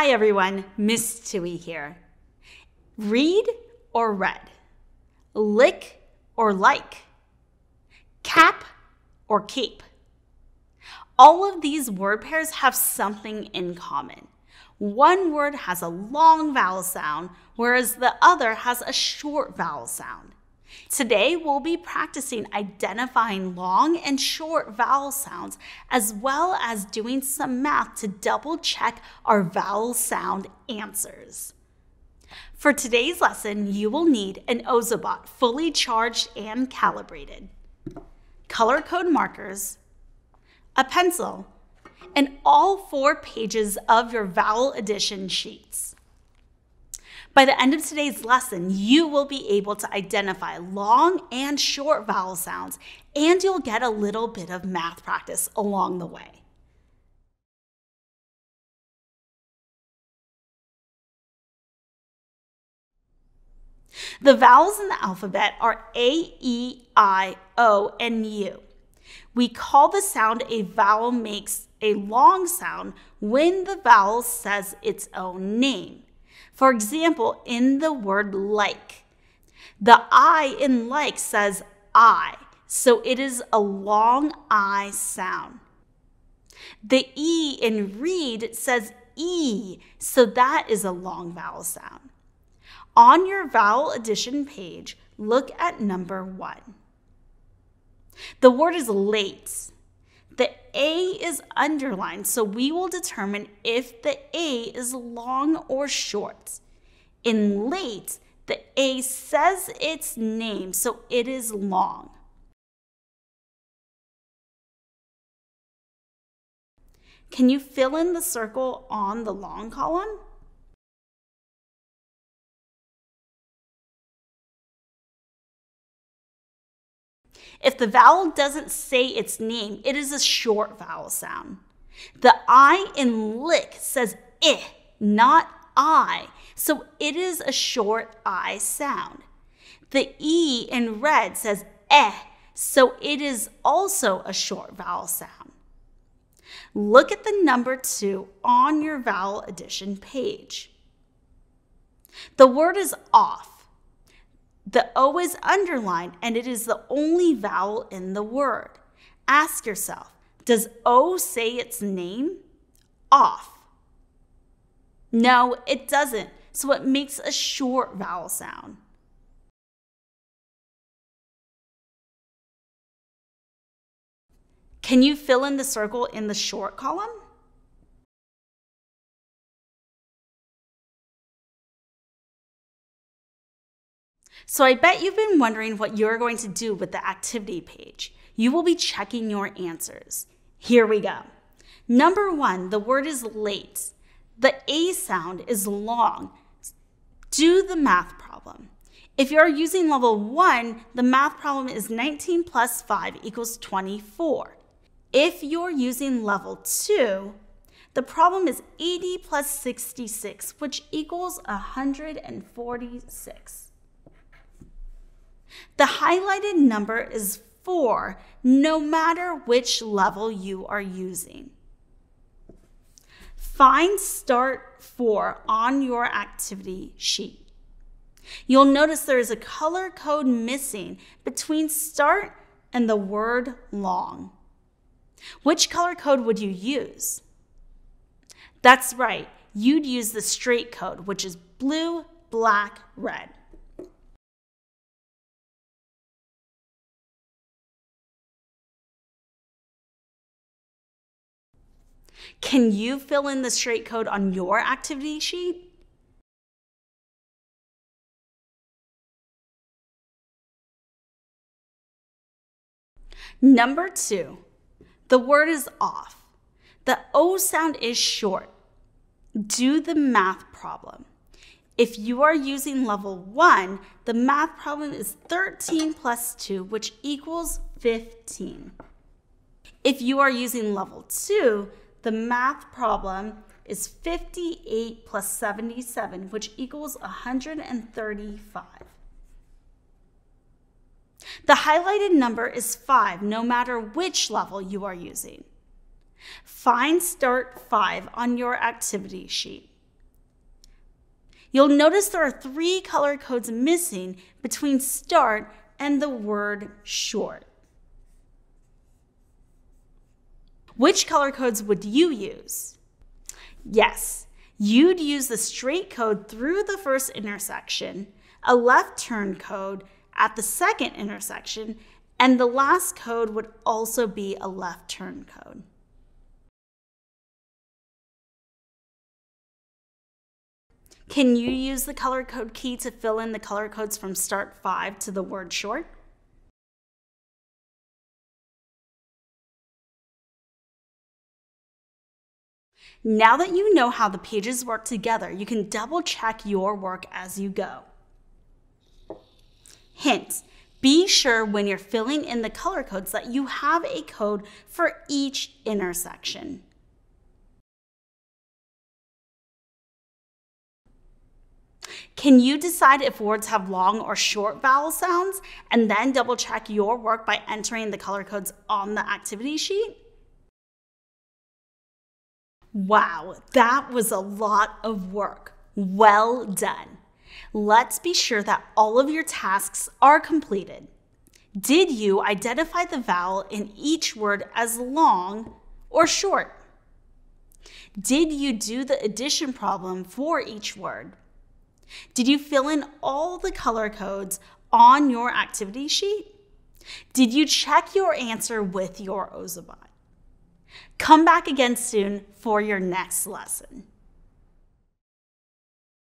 Hi everyone, Miss Tui here. Read or read? Lick or like? Cap or keep? All of these word pairs have something in common. One word has a long vowel sound, whereas the other has a short vowel sound. Today, we'll be practicing identifying long and short vowel sounds, as well as doing some math to double check our vowel sound answers. For today's lesson, you will need an Ozobot fully charged and calibrated, color code markers, a pencil, and all 4 pages of your vowel addition sheets. By the end of today's lesson, you will be able to identify long and short vowel sounds, and you'll get a little bit of math practice along the way. The vowels in the alphabet are A, E, I, O, and U. We call the sound a vowel makes a long sound when the vowel says its own name. For example, in the word like, the I in like says I, so it is a long I sound. The E in read says E, so that is a long vowel sound. On your vowel addition page, look at number 1. The word is late. The A is underlined, so we will determine if the A is long or short. In late, the A says its name, so it is long. Can you fill in the circle on the long column? If the vowel doesn't say its name, it is a short vowel sound. The I in lick says I, not I, so it is a short I sound. The E in red says so it is also a short vowel sound. Look at the number 2 on your vowel addition page. The word is off. The O is underlined, and it is the only vowel in the word. Ask yourself, does O say its name? Off. No, it doesn't, so it makes a short vowel sound. Can you fill in the circle in the short column? So I bet you've been wondering what you're going to do with the activity page. You will be checking your answers. Here we go. Number 1, the word is late. The A sound is long. Do the math problem. If you're using level 1, the math problem is 19 plus 5 equals 24. If you're using level 2, the problem is 80 plus 66, which equals 146. The highlighted number is 4, no matter which level you are using. Find start 4 on your activity sheet. You'll notice there is a color code missing between start and the word long. Which color code would you use? That's right, you'd use the straight code, which is blue, black, red. Can you fill in the straight code on your activity sheet? Number 2, the word is off. The O sound is short. Do the math problem. If you are using level 1, the math problem is 13 plus 2, which equals 15. If you are using level 2, the math problem is 58 plus 77, which equals 135. The highlighted number is 5, no matter which level you are using. Find start 5 on your activity sheet. You'll notice there are 3 color codes missing between start and the word short. Which color codes would you use? Yes, you'd use the straight code through the first intersection, a left turn code at the second intersection, and the last code would also be a left turn code. Can you use the color code key to fill in the color codes from start 5 to the word short? Now that you know how the pages work together, you can double check your work as you go. Hint: be sure when you're filling in the color codes that you have a code for each intersection. Can you decide if words have long or short vowel sounds and then double check your work by entering the color codes on the activity sheet? Wow, that was a lot of work. Well done. Let's be sure that all of your tasks are completed. Did you identify the vowel in each word as long or short? Did you do the addition problem for each word? Did you fill in all the color codes on your activity sheet? Did you check your answer with your Ozobot? Come back again soon for your next lesson.